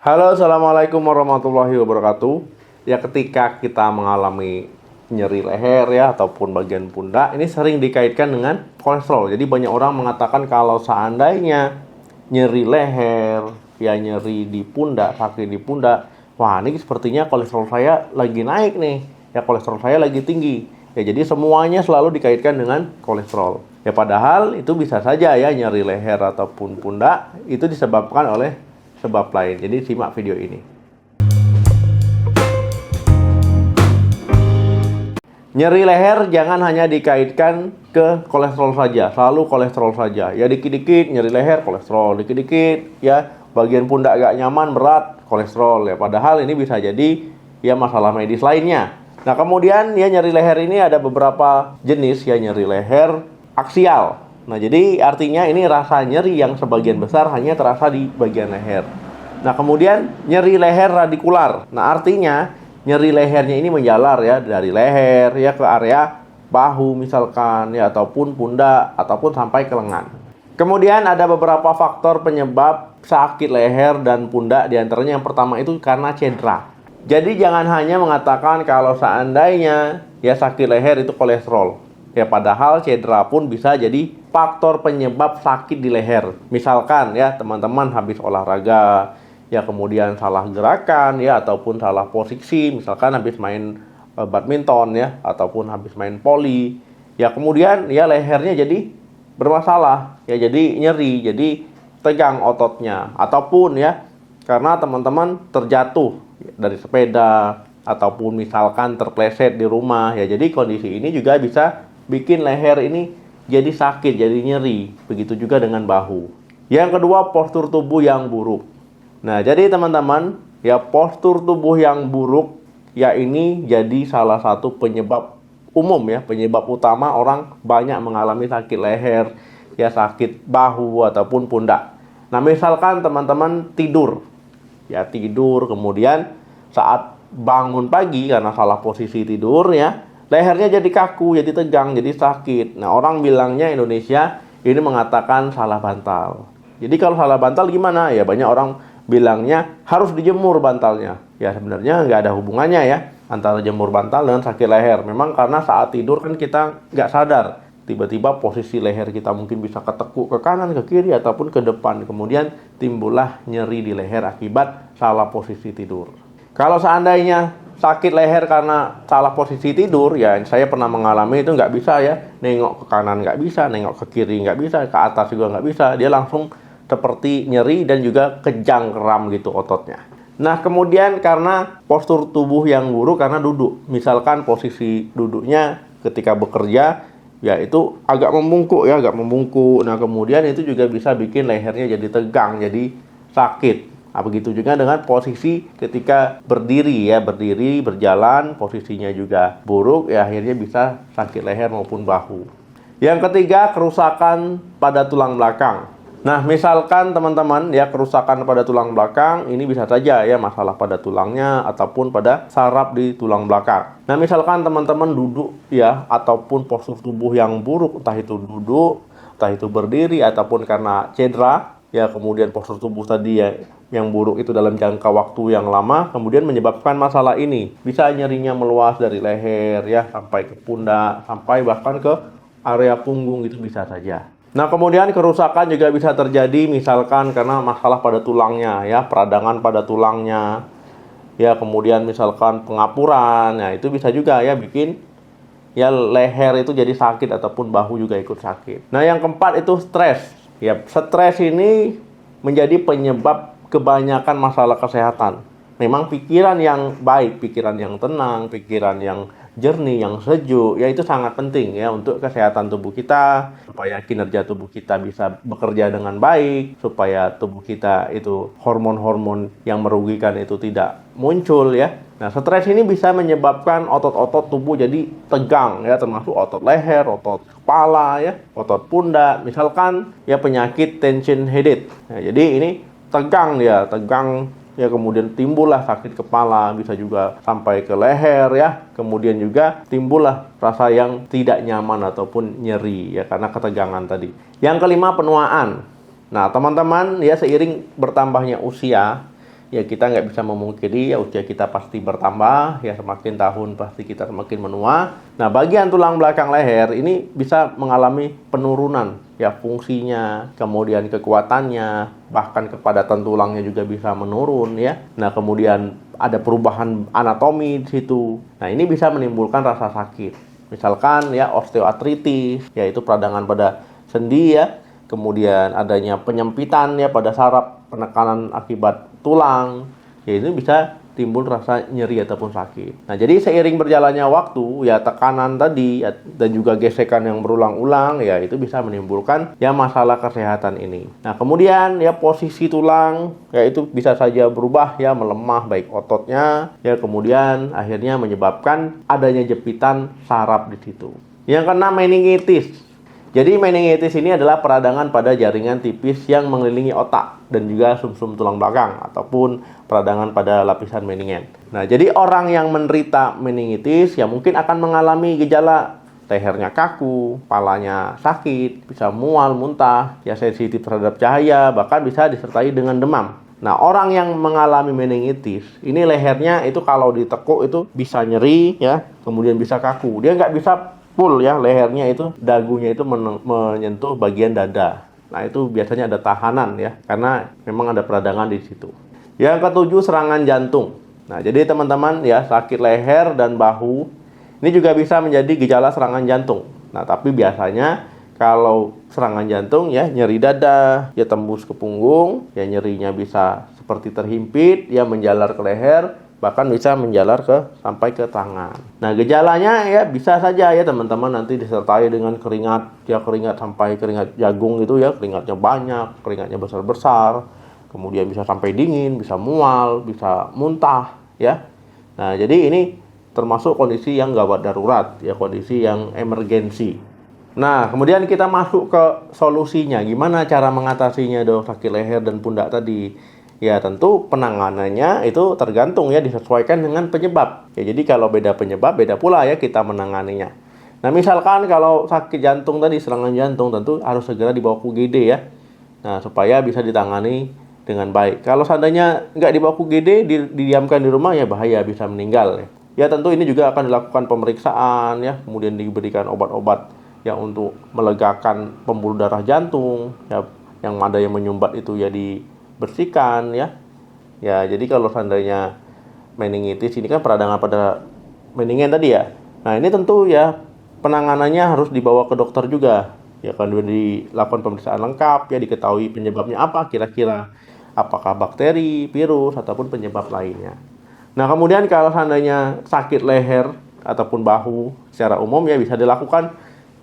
Halo, assalamualaikum warahmatullahi wabarakatuh. Ya, ketika kita mengalami nyeri leher ya ataupun bagian pundak, ini sering dikaitkan dengan kolesterol. Jadi banyak orang mengatakan kalau seandainya nyeri leher, ya nyeri di pundak, sakit di pundak, wah ini sepertinya kolesterol saya lagi naik nih. Ya kolesterol saya lagi tinggi. Ya jadi semuanya selalu dikaitkan dengan kolesterol. Ya padahal itu bisa saja ya nyeri leher ataupun pundak itu disebabkan oleh sebab lain. Jadi simak video ini. Nyeri leher jangan hanya dikaitkan ke kolesterol saja, selalu kolesterol saja. Ya dikit-dikit nyeri leher kolesterol, dikit-dikit ya bagian pundak gak nyaman berat kolesterol ya. Padahal ini bisa jadi ya masalah medis lainnya. Nah kemudian ya nyeri leher ini ada beberapa jenis ya nyeri leher aksial. Nah, jadi artinya ini rasa nyeri yang sebagian besar hanya terasa di bagian leher. Nah, kemudian nyeri leher radikular. Nah, artinya nyeri lehernya ini menjalar ya dari leher ya ke area bahu misalkan ya ataupun pundak ataupun sampai ke lengan. Kemudian ada beberapa faktor penyebab sakit leher dan pundak, diantaranya yang pertama itu karena cedera. Jadi jangan hanya mengatakan kalau seandainya ya sakit leher itu kolesterol. Ya padahal cedera pun bisa jadi faktor penyebab sakit di leher. Misalkan ya teman-teman habis olahraga, ya kemudian salah gerakan ya ataupun salah posisi, misalkan habis main badminton ya ataupun habis main voli. Ya kemudian ya lehernya jadi bermasalah, ya jadi nyeri, jadi tegang ototnya ataupun ya karena teman-teman terjatuh dari sepeda ataupun misalkan terpleset di rumah ya. Jadi kondisi ini juga bisa bikin leher ini jadi sakit, jadi nyeri. Begitu juga dengan bahu. Yang kedua, postur tubuh yang buruk. Nah, jadi teman-teman, ya postur tubuh yang buruk ya ini jadi salah satu penyebab umum ya, penyebab utama orang banyak mengalami sakit leher, ya sakit bahu ataupun pundak. Nah, misalkan teman-teman tidur. Ya, tidur kemudian saat bangun pagi karena salah posisi tidur ya, lehernya jadi kaku, jadi tegang, jadi sakit. Nah, orang bilangnya Indonesia ini mengatakan salah bantal. Jadi kalau salah bantal gimana? Ya banyak orang bilangnya harus dijemur bantalnya. Ya sebenarnya nggak ada hubungannya ya antara jemur bantal dengan sakit leher. Memang karena saat tidur kan kita nggak sadar. Tiba-tiba posisi leher kita mungkin bisa ketekuk ke kanan, ke kiri, ataupun ke depan. Kemudian timbullah nyeri di leher akibat salah posisi tidur. Kalau seandainya sakit leher karena salah posisi tidur, ya saya pernah mengalami itu nggak bisa ya, nengok ke kanan nggak bisa, nengok ke kiri nggak bisa, ke atas juga nggak bisa, dia langsung seperti nyeri dan juga kejang kram gitu ototnya. Nah kemudian karena postur tubuh yang buruk karena duduk, misalkan posisi duduknya ketika bekerja, ya itu agak membungkuk ya, agak membungkuk. Nah kemudian itu juga bisa bikin lehernya jadi tegang, jadi sakit. Nah, begitu juga dengan posisi ketika berdiri ya, berdiri, berjalan, posisinya juga buruk, ya akhirnya bisa sakit leher maupun bahu. Yang ketiga, kerusakan pada tulang belakang. Nah, misalkan teman-teman ya kerusakan pada tulang belakang, ini bisa saja ya masalah pada tulangnya ataupun pada saraf di tulang belakang. Nah, misalkan teman-teman duduk ya ataupun postur tubuh yang buruk, entah itu duduk, entah itu berdiri ataupun karena cedera, ya kemudian postur tubuh tadi ya yang buruk itu dalam jangka waktu yang lama kemudian menyebabkan masalah ini. Bisa nyerinya meluas dari leher ya sampai ke pundak, sampai bahkan ke area punggung, itu bisa saja. Nah kemudian kerusakan juga bisa terjadi misalkan karena masalah pada tulangnya ya, peradangan pada tulangnya ya, kemudian misalkan pengapuran, ya itu bisa juga ya bikin ya leher itu jadi sakit ataupun bahu juga ikut sakit. Nah yang keempat itu stres. Ya, stres ini menjadi penyebab kebanyakan masalah kesehatan. Memang pikiran yang baik, pikiran yang tenang, pikiran yang jernih, yang sejuk, ya itu sangat penting ya untuk kesehatan tubuh kita, supaya kinerja tubuh kita bisa bekerja dengan baik, supaya tubuh kita itu hormon-hormon yang merugikan itu tidak muncul ya. Nah, stres ini bisa menyebabkan otot-otot tubuh jadi tegang ya, termasuk otot leher, otot kepala ya, otot pundak, misalkan ya penyakit tension headache. Nah, jadi ini tegang dia, tegang ya, kemudian timbullah sakit kepala, bisa juga sampai ke leher ya. Kemudian juga timbullah rasa yang tidak nyaman ataupun nyeri ya karena ketegangan tadi. Yang kelima, penuaan. Nah, teman-teman ya, seiring bertambahnya usia ya kita nggak bisa memungkiri ya usia kita pasti bertambah, ya semakin tahun pasti kita semakin menua. Nah, bagian tulang belakang leher ini bisa mengalami penurunan ya fungsinya, kemudian kekuatannya, bahkan kepadatan tulangnya juga bisa menurun ya. Nah, kemudian ada perubahan anatomi di situ. Nah, ini bisa menimbulkan rasa sakit. Misalkan ya osteoartritis, yaitu peradangan pada sendi ya. Kemudian adanya penyempitan ya pada saraf, penekanan akibat tulang, ya itu bisa timbul rasa nyeri ataupun sakit. Nah, jadi seiring berjalannya waktu, ya tekanan tadi ya, dan juga gesekan yang berulang-ulang, ya itu bisa menimbulkan ya masalah kesehatan ini. Nah, kemudian ya posisi tulang, ya itu bisa saja berubah ya melemah baik ototnya, ya kemudian akhirnya menyebabkan adanya jepitan saraf di situ. Yang keenam, meningitis. Jadi meningitis ini adalah peradangan pada jaringan tipis yang mengelilingi otak dan juga sumsum tulang belakang ataupun peradangan pada lapisan meningen. Nah, jadi orang yang menderita meningitis ya mungkin akan mengalami gejala lehernya kaku, kepalanya sakit, bisa mual, muntah, ya sensitif terhadap cahaya, bahkan bisa disertai dengan demam. Nah, orang yang mengalami meningitis, ini lehernya itu kalau ditekuk itu bisa nyeri ya, kemudian bisa kaku. Dia nggak bisa full ya, lehernya itu, dagunya itu menyentuh bagian dada. Nah, itu biasanya ada tahanan ya, karena memang ada peradangan di situ. Yang ketujuh, serangan jantung. Nah, jadi teman-teman ya, sakit leher dan bahu ini juga bisa menjadi gejala serangan jantung. Nah, tapi biasanya kalau serangan jantung ya nyeri dada, ya tembus ke punggung, ya nyerinya bisa seperti terhimpit, ya menjalar ke leher, bahkan bisa menjalar sampai ke tangan. Nah, gejalanya ya bisa saja ya teman-teman nanti disertai dengan keringat, ya keringat sampai keringat jagung gitu ya, keringatnya banyak, keringatnya besar-besar, kemudian bisa sampai dingin, bisa mual, bisa muntah ya. Nah, jadi ini termasuk kondisi yang gawat darurat ya, kondisi yang emergensi. Nah, kemudian kita masuk ke solusinya. Gimana cara mengatasinya dok sakit leher dan pundak tadi? Ya tentu penanganannya itu tergantung ya, disesuaikan dengan penyebab. Ya jadi kalau beda penyebab, beda pula ya kita menanganinya. Nah, misalkan kalau sakit jantung tadi, serangan jantung, tentu harus segera dibawa ke UGD ya. Nah, supaya bisa ditangani dengan baik. Kalau seandainya nggak dibawa ke UGD, didiamkan di rumah ya bahaya, bisa meninggal ya. Ya tentu ini juga akan dilakukan pemeriksaan ya, kemudian diberikan obat-obat ya untuk melegakan pembuluh darah jantung ya, yang ada yang menyumbat itu ya dibersihkan ya. Ya, jadi kalau seandainya meningitis ini kan peradangan pada meningen tadi ya. Nah, ini tentu ya penanganannya harus dibawa ke dokter juga. Ya kan dilakukan pemeriksaan lengkap ya, diketahui penyebabnya apa kira-kira. Apakah bakteri, virus ataupun penyebab lainnya. Nah, kemudian kalau seandainya sakit leher ataupun bahu secara umum ya bisa dilakukan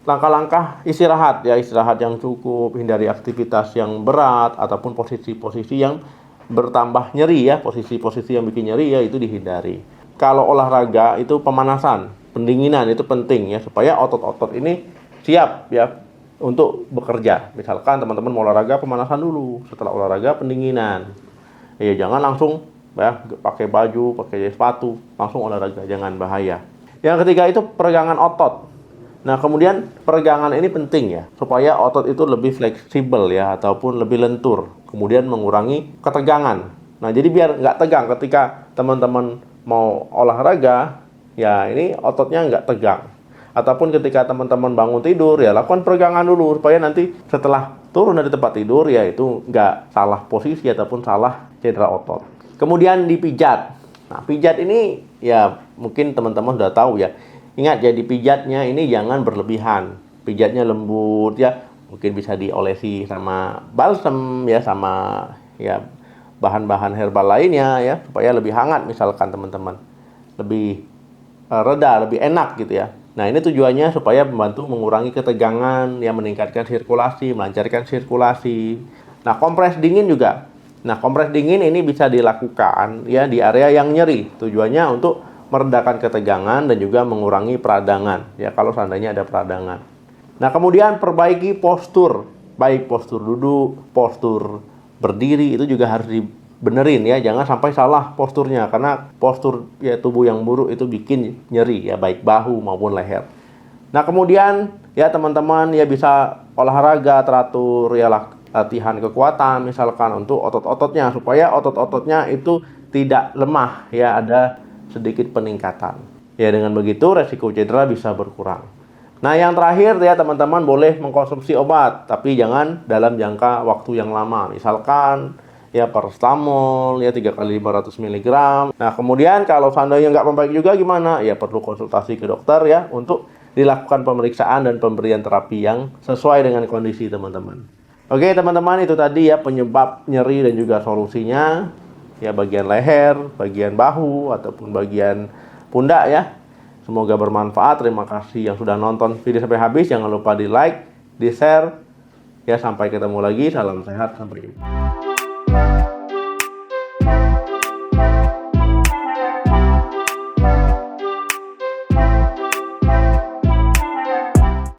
langkah-langkah istirahat ya, istirahat yang cukup, hindari aktivitas yang berat ataupun posisi-posisi yang bertambah nyeri ya, posisi-posisi yang bikin nyeri ya itu dihindari. Kalau olahraga itu pemanasan, pendinginan itu penting ya, supaya otot-otot ini siap ya untuk bekerja. Misalkan teman-teman mau olahraga, pemanasan dulu, setelah olahraga pendinginan. Ya jangan langsung ya pakai baju, pakai sepatu, langsung olahraga, jangan bahaya. Yang ketiga itu peregangan otot. Nah, kemudian peregangan ini penting ya, supaya otot itu lebih fleksibel ya, ataupun lebih lentur. Kemudian mengurangi ketegangan. Nah, jadi biar nggak tegang ketika teman-teman mau olahraga, ya ini ototnya nggak tegang. Ataupun ketika teman-teman bangun tidur, ya lakukan peregangan dulu, supaya nanti setelah turun dari tempat tidur, ya itu nggak salah posisi ataupun salah cedera otot. Kemudian dipijat. Nah, pijat ini ya mungkin teman-teman sudah tahu ya. Ingat ya, dipijatnya ini jangan berlebihan. Pijatnya lembut ya, mungkin bisa diolesi sama balsem ya, sama ya bahan-bahan herbal lainnya ya, supaya lebih hangat misalkan teman-teman. Lebih reda, lebih enak gitu ya. Nah, ini tujuannya supaya membantu mengurangi ketegangan, ya meningkatkan sirkulasi, melancarkan sirkulasi. Nah, kompres dingin juga. Nah, kompres dingin ini bisa dilakukan ya di area yang nyeri. Tujuannya untuk meredakan ketegangan dan juga mengurangi peradangan ya kalau seandainya ada peradangan. Nah, kemudian perbaiki postur, baik postur duduk, postur berdiri itu juga harus dibenerin ya, jangan sampai salah posturnya, karena postur ya tubuh yang buruk itu bikin nyeri ya, baik bahu maupun leher. Nah, kemudian ya teman-teman ya bisa olahraga teratur ya, latihan kekuatan misalkan untuk otot-ototnya supaya otot-ototnya itu tidak lemah ya, ada sedikit peningkatan. Ya dengan begitu resiko cedera bisa berkurang. Nah yang terakhir ya teman-teman, boleh mengkonsumsi obat tapi jangan dalam jangka waktu yang lama. Misalkan ya paracetamol ya 3 kali 500 mg. Nah kemudian kalau seandainya nggak membaik juga gimana? Ya perlu konsultasi ke dokter ya untuk dilakukan pemeriksaan dan pemberian terapi yang sesuai dengan kondisi teman-teman. Oke teman-teman, itu tadi ya penyebab nyeri dan juga solusinya ya, bagian leher, bagian bahu ataupun bagian pundak ya. Semoga bermanfaat. Terima kasih yang sudah nonton video sampai habis. Jangan lupa di like, di share ya. Sampai ketemu lagi, salam sehat, sampai jumpa.